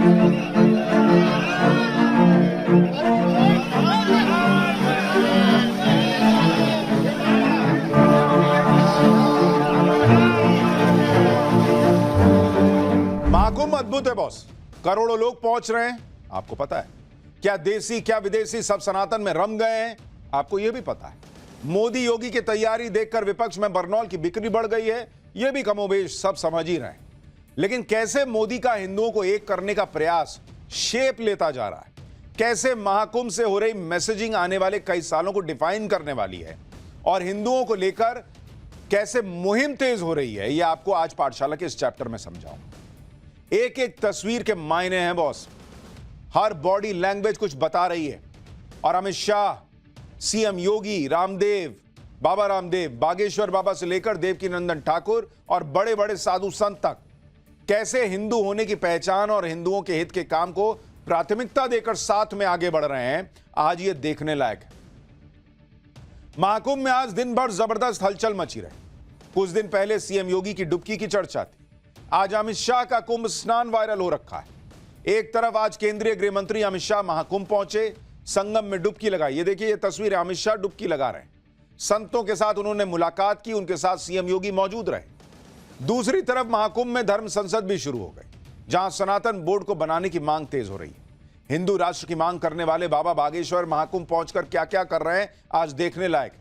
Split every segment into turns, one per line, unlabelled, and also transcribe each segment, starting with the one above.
महाकुंभ अद्भुत है बॉस। करोड़ों लोग पहुंच रहे हैं, आपको पता है। क्या देसी क्या विदेशी सब सनातन में रम गए हैं, आपको यह भी पता है। मोदी योगी की तैयारी देखकर विपक्ष में बरनौल की बिक्री बढ़ गई है, यह भी कमोबेश सब समझ ही रहे हैं। लेकिन कैसे मोदी का हिंदुओं को एक करने का प्रयास शेप लेता जा रहा है, कैसे महाकुंभ से हो रही मैसेजिंग आने वाले कई सालों को डिफाइन करने वाली है और हिंदुओं को लेकर कैसे मुहिम तेज हो रही है, यह आपको आज पाठशाला के इस चैप्टर में समझाऊंगा। एक एक तस्वीर के मायने हैं बॉस, हर बॉडी लैंग्वेज कुछ बता रही है। और अमित शाह, सीएम योगी, रामदेव, बाबा रामदेव, बागेश्वर बाबा से लेकर देवकीनंदन ठाकुर और बड़े बड़े साधु संत तक कैसे हिंदू होने की पहचान और हिंदुओं के हित के काम को प्राथमिकता देकर साथ में आगे बढ़ रहे हैं, आज ये देखने लायक है। महाकुंभ में आज दिन भर जबरदस्त हलचल मची रही। कुछ दिन पहले सीएम योगी की डुबकी की चर्चा थी, आज अमित शाह का कुंभ स्नान वायरल हो रखा है। एक तरफ आज केंद्रीय गृह मंत्री अमित शाह महाकुंभ पहुंचे, संगम में डुबकी लगाई। ये देखिए, ये तस्वीर अमित शाह डुबकी लगा रहे हैं। संतों के साथ उन्होंने मुलाकात की, उनके साथ सीएम योगी मौजूद रहे। दूसरी तरफ महाकुंभ में धर्म संसद भी शुरू हो गई, जहां सनातन बोर्ड को बनाने की मांग तेज हो रही है। हिंदू राष्ट्र की मांग करने वाले बाबा बागेश्वर महाकुंभ पहुंचकर क्या क्या कर रहे हैं, आज देखने लायक है।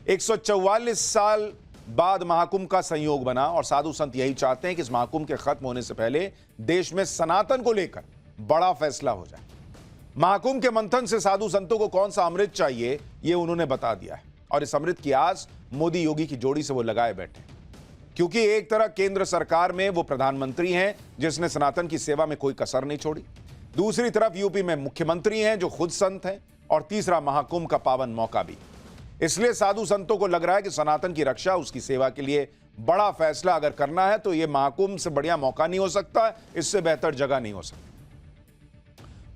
144 साल बाद महाकुंभ का संयोग बना और साधु संत यही चाहते हैं कि इस महाकुंभ के खत्म होने से पहले देश में सनातन को लेकर बड़ा फैसला हो जाए। महाकुंभ के मंथन से साधु संतों को कौन सा अमृत चाहिए, यह उन्होंने बता दिया है। और इस अमृत की आस मोदी योगी की जोड़ी से वो लगाए बैठे, क्योंकि एक तरह केंद्र सरकार में वो प्रधानमंत्री हैं जिसने सनातन की सेवा में कोई कसर नहीं छोड़ी, दूसरी तरफ यूपी में मुख्यमंत्री हैं जो खुद संत हैं, और तीसरा महाकुंभ का पावन मौका भी। इसलिए साधु संतों को लग रहा है कि सनातन की रक्षा, उसकी सेवा के लिए बड़ा फैसला अगर करना है तो यह महाकुंभ से बढ़िया मौका नहीं हो सकता, इससे बेहतर जगह नहीं हो सकती।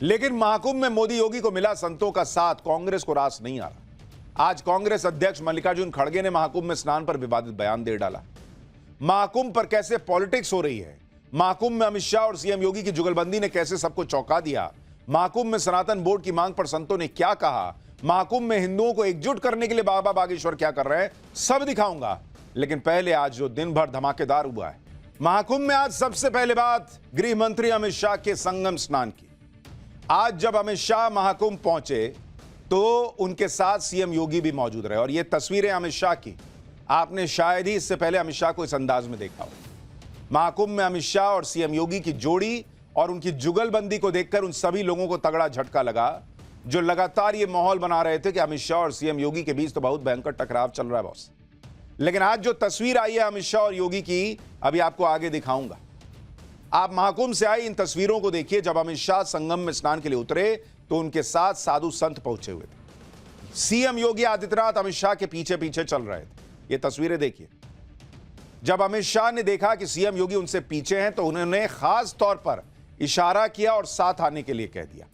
लेकिन महाकुंभ में मोदी योगी को मिला संतों का साथ, कांग्रेस को रास नहीं आ रहा। आज कांग्रेस अध्यक्ष मल्लिकार्जुन खड़गे ने महाकुंभ में स्नान पर विवादित बयान दे डाला। महाकुंभ पर कैसे पॉलिटिक्स हो रही है, महाकुंभ में अमित शाह और सीएम योगी की जुगलबंदी ने कैसे सबको चौंका दिया, महाकुंभ में सनातन बोर्ड की मांग पर संतों ने क्या कहा, महाकुंभ में हिंदुओं को एकजुट करने के लिए बाबा बागेश्वर क्या कर रहे हैं, सब दिखाऊंगा। लेकिन पहले आज जो दिन भर धमाकेदार हुआ है महाकुंभ में, आज सबसे पहले बात गृह मंत्री अमित शाह के संगम स्नान की। आज जब अमित शाह महाकुंभ पहुंचे तो उनके साथ सीएम योगी भी मौजूद रहे। और ये तस्वीरें अमित शाह की, आपने शायद ही इससे पहले अमित शाह को इस अंदाज में देखा हो। महाकुंभ में अमित शाह और सीएम योगी की जोड़ी और उनकी जुगलबंदी को देखकर उन सभी लोगों को तगड़ा झटका लगा जो लगातार ये माहौल बना रहे थे कि अमित शाह और सीएम योगी के बीच तो बहुत भयंकर टकराव चल रहा है बॉस। लेकिन आज जो तस्वीर आई है अमित शाह और योगी की, अभी आपको आगे दिखाऊंगा। आप महाकुंभ से आई इन तस्वीरों को देखिए। जब अमित शाह संगम में स्नान के लिए उतरे तो उनके साथ साधु संत पहुंचे हुए थे। सीएम योगी आदित्यनाथ अमित शाह के पीछे पीछे चल रहे थे। ये तस्वीरें देखिए। जब अमित शाह ने देखा कि सीएम योगी उनसे पीछे हैं तो उन्होंने खास तौर पर इशारा किया और साथ आने के लिए कह दिया।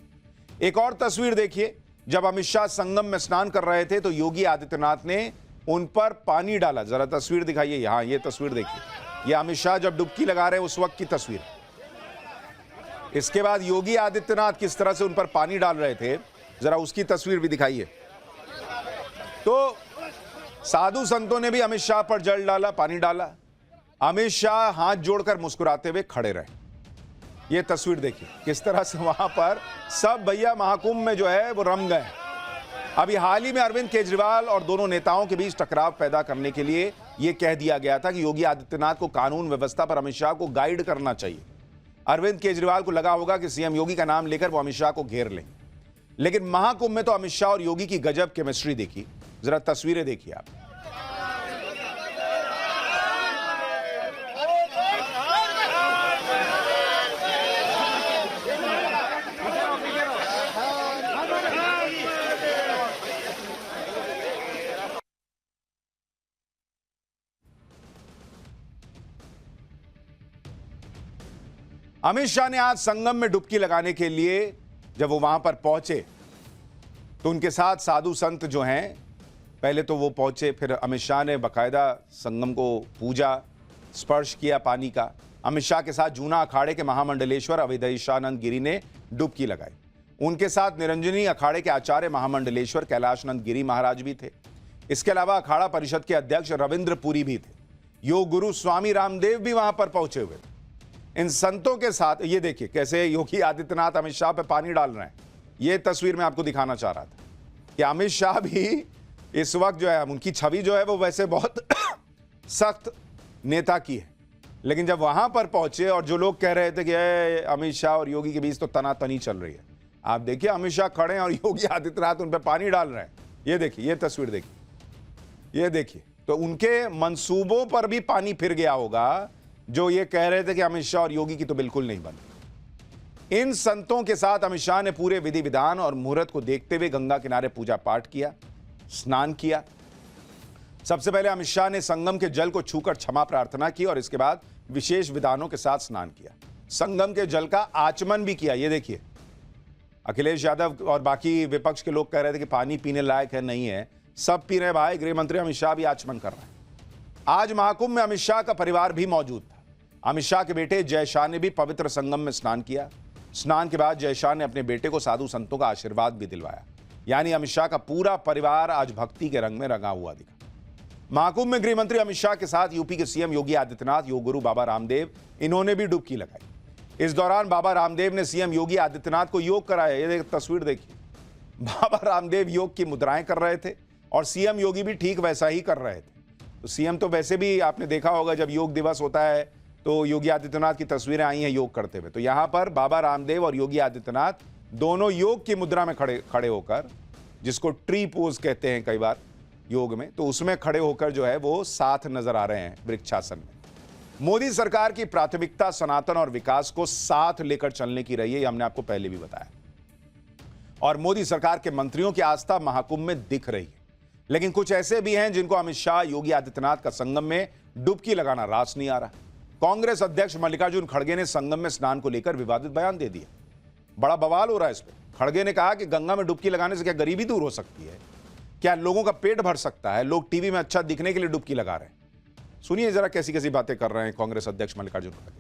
एक और तस्वीर देखिए। जब अमित शाह संगम में स्नान कर रहे थे तो योगी आदित्यनाथ ने उन पर पानी डाला। जरा तस्वीर दिखाइए। यहां ये तस्वीर देखिए, ये अमित शाह जब डुबकी लगा रहे हैं उस वक्त की तस्वीर। इसके बाद योगी आदित्यनाथ किस तरह से उन पर पानी डाल रहे थे, जरा उसकी तस्वीर भी दिखाइए। तो साधु संतों ने भी अमित शाह पर जल डाला, पानी डाला। अमित शाह हाथ जोड़कर मुस्कुराते हुए खड़े रहे। ये तस्वीर देखिए किस तरह से वहां पर सब भैया महाकुंभ में जो है वो रम गए। अभी हाल ही में अरविंद केजरीवाल और दोनों नेताओं के बीच टकराव पैदा करने के लिए यह कह दिया गया था कि योगी आदित्यनाथ को कानून व्यवस्था पर अमित शाह को गाइड करना चाहिए। अरविंद केजरीवाल को लगा होगा कि सीएम योगी का नाम लेकर वो अमित शाह को घेर लेंगे। लेकिन महाकुंभ में तो अमित शाह और योगी की गजब केमिस्ट्री देखी। जरा तस्वीरें देखिए आप। अमित शाह ने आज संगम में डुबकी लगाने के लिए जब वो वहां पर पहुंचे तो उनके साथ साधु संत जो हैं, पहले तो वो पहुंचे, फिर अमित शाह ने बाकायदा संगम को पूजा, स्पर्श किया पानी का, अमित शाह के साथ जूना अखाड़े के महामंडलेश्वर अवधेशानंद गिरी ने डुबकी लगाई। उनके साथ निरंजनी अखाड़े के आचार्य महामंडलेश्वर कैलाशनंद गिरी महाराज भी थे। इसके अलावा अखाड़ा परिषद के अध्यक्ष रविंद्र पुरी भी थे। योग गुरु स्वामी रामदेव भी वहां पर पहुंचे हुए थे। इन संतों के साथ ये देखिए कैसे योगी आदित्यनाथ अमित शाह पे पानी डाल रहे हैं। ये तस्वीर मैं आपको दिखाना चाह रहा था कि अमित शाह भी इस वक्त जो है, उनकी छवि जो है वो वैसे बहुत सख्त नेता की है, लेकिन जब वहां पर पहुंचे और जो लोग कह रहे थे कि अमित शाह और योगी के बीच तो तनातनी चल रही है, आप देखिए अमित शाह खड़े हैं और योगी आदित्यनाथ उन पर पानी डाल रहे हैं। ये देखिए, ये तस्वीर देखिए, ये देखिए। तो उनके मंसूबों पर भी पानी फिर गया होगा, जो ये कह रहे थे कि अमित शाह और योगी की तो बिल्कुल नहीं बनी। इन संतों के साथ अमित शाह ने पूरे विधि विधान और मुहूर्त को देखते हुए गंगा किनारे पूजा पाठ किया, स्नान किया। सबसे पहले अमित शाह ने संगम के जल को छूकर क्षमा प्रार्थना की और इसके बाद विशेष विधानों के साथ स्नान किया। संगम के जल का आचमन भी किया। ये देखिए, अखिलेश यादव और बाकी विपक्ष के लोग कह रहे थे कि पानी पीने लायक है, नहीं है, सब पी रहे भाई। गृह मंत्री अमित शाह भी आचमन कर रहे हैं। आज महाकुंभ में अमित शाह का परिवार भी मौजूद था। अमित शाह के बेटे जय शाह ने भी पवित्र संगम में स्नान किया। स्नान के बाद जय शाह ने अपने बेटे को साधु संतों का आशीर्वाद भी दिलवाया। यानी अमित शाह का पूरा परिवार आज भक्ति के रंग में रंगा हुआ दिखा। महाकुंभ में गृह मंत्री अमित शाह के साथ यूपी के सीएम योगी आदित्यनाथ, योग गुरु बाबा रामदेव, इन्होंने भी डुबकी लगाई। इस दौरान बाबा रामदेव ने सीएम योगी आदित्यनाथ को योग कराया। ये तस्वीर देखिए, बाबा रामदेव योग की मुद्राएं कर रहे थे और सीएम योगी भी ठीक वैसा ही कर रहे थे। तो सीएम तो वैसे भी आपने देखा होगा, जब योग दिवस होता है तो योगी आदित्यनाथ की तस्वीरें आई हैं योग करते हुए। तो यहां पर बाबा रामदेव और योगी आदित्यनाथ दोनों योग की मुद्रा में खड़े होकर, जिसको ट्री पोज कहते हैं कई बार योग में, तो उसमें खड़े होकर जो है वो साथ नजर आ रहे हैं वृक्षासन में। मोदी सरकार की प्राथमिकता सनातन और विकास को साथ लेकर चलने की रही है, ये हमने आपको पहले भी बताया। और मोदी सरकार के मंत्रियों की आस्था महाकुंभ में दिख रही है। लेकिन कुछ ऐसे भी हैं जिनको अमित शाह, योगी आदित्यनाथ का संगम में डुबकी लगाना रास नहीं आ रहा। कांग्रेस अध्यक्ष मल्लिकार्जुन खड़गे ने संगम में स्नान को लेकर विवादित बयान दे दिया। बड़ा बवाल हो रहा है इस पे। खड़गे ने कहा कि गंगा में डुबकी लगाने से क्या गरीबी दूर हो सकती है? क्या लोगों का पेट भर सकता है? लोग टीवी में अच्छा दिखने के लिए डुबकी लगा रहे हैं। सुनिए जरा कैसी कैसी बातें कर रहे हैं कांग्रेस अध्यक्ष मल्लिकार्जुन खड़गे।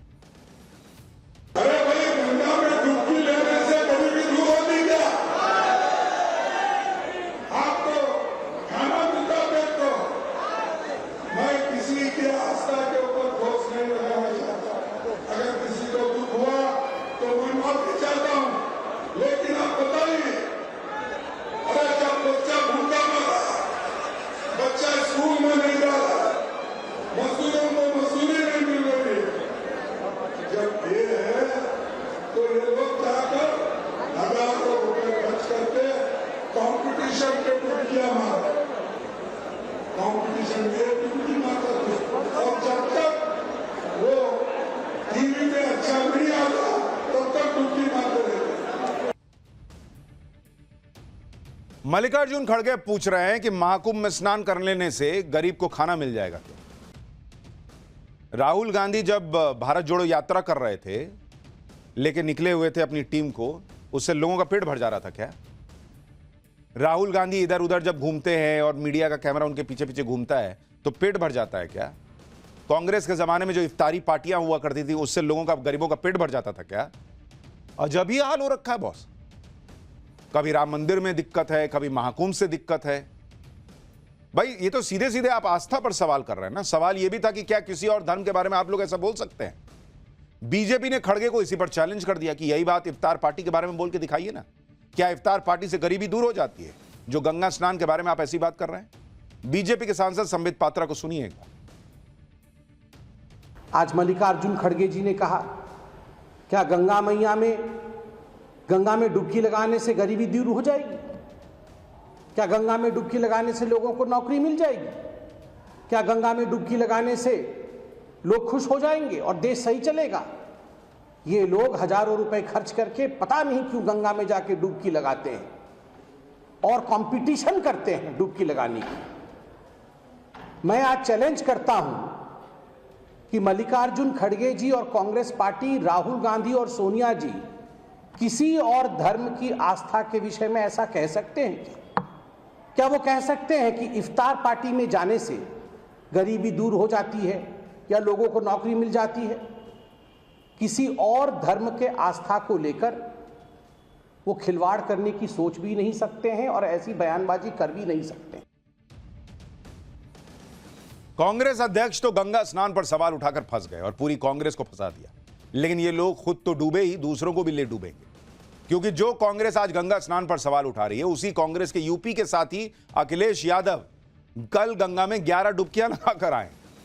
मल्लिकार्जुन खड़गे पूछ रहे हैं कि महाकुंभ में स्नान कर लेने से गरीब को खाना मिल जाएगा क्या? राहुल गांधी जब भारत जोड़ो यात्रा कर रहे थे, लेके निकले हुए थे अपनी टीम को, उससे लोगों का पेट भर जा रहा था क्या? राहुल गांधी इधर उधर जब घूमते हैं और मीडिया का कैमरा उनके पीछे पीछे घूमता है तो पेट भर जाता है क्या? कांग्रेस के जमाने में जो इफ्तारी पार्टियां हुआ करती थी, उससे लोगों का, गरीबों का पेट भर जाता था क्या? अजब ही हाल हो रखा है बॉस। कभी राम मंदिर में दिक्कत है, कभी महाकुंभ से दिक्कत है। भाई ये तो सीधे सीधे आप आस्था पर सवाल कर रहे हैं ना। सवाल ये भी था कि क्या किसी और धर्म के बारे में आप लोग ऐसा बोल सकते हैं? बीजेपी ने खड़गे को इसी पर चैलेंज कर दिया कि यही बात इफ्तार पार्टी के बारे में बोल के दिखाइए ना। क्या इफ्तार पार्टी से गरीबी दूर हो जाती है? जो गंगा स्नान के बारे में आप ऐसी बात कर रहे हैं। बीजेपी के सांसद संबित पात्रा को सुनिए एक बार।
आज मल्लिकार्जुन खड़गे जी ने कहा, क्या गंगा में डुबकी लगाने से गरीबी दूर हो जाएगी? क्या गंगा में डुबकी लगाने से लोगों को नौकरी मिल जाएगी? क्या गंगा में डुबकी लगाने से लोग खुश हो जाएंगे और देश सही चलेगा? ये लोग हजारों रुपए खर्च करके पता नहीं क्यों गंगा में जाके डुबकी लगाते हैं और कंपटीशन करते हैं डुबकी लगाने की। मैं आज चैलेंज करता हूं कि मल्लिकार्जुन खड़गे जी और कांग्रेस पार्टी, राहुल गांधी और सोनिया जी किसी और धर्म की आस्था के विषय में ऐसा कह सकते हैं? क्या वो कह सकते हैं कि इफ्तार पार्टी में जाने से गरीबी दूर हो जाती है या लोगों को नौकरी मिल जाती है? किसी और धर्म के आस्था को लेकर वो खिलवाड़ करने की सोच भी नहीं सकते हैं और ऐसी बयानबाजी कर भी नहीं सकते।
कांग्रेस अध्यक्ष तो गंगा स्नान पर सवाल उठाकर फंस गए और पूरी कांग्रेस को फंसा दिया, लेकिन ये लोग खुद तो डूबे ही, दूसरों को भी ले डूबेंगे। क्योंकि जो कांग्रेस आज गंगा स्नान पर सवाल उठा रही है, उसी कांग्रेस के यूपी के साथी अखिलेश यादव कल गंगा में 11 डुबकियां लगाकर आए।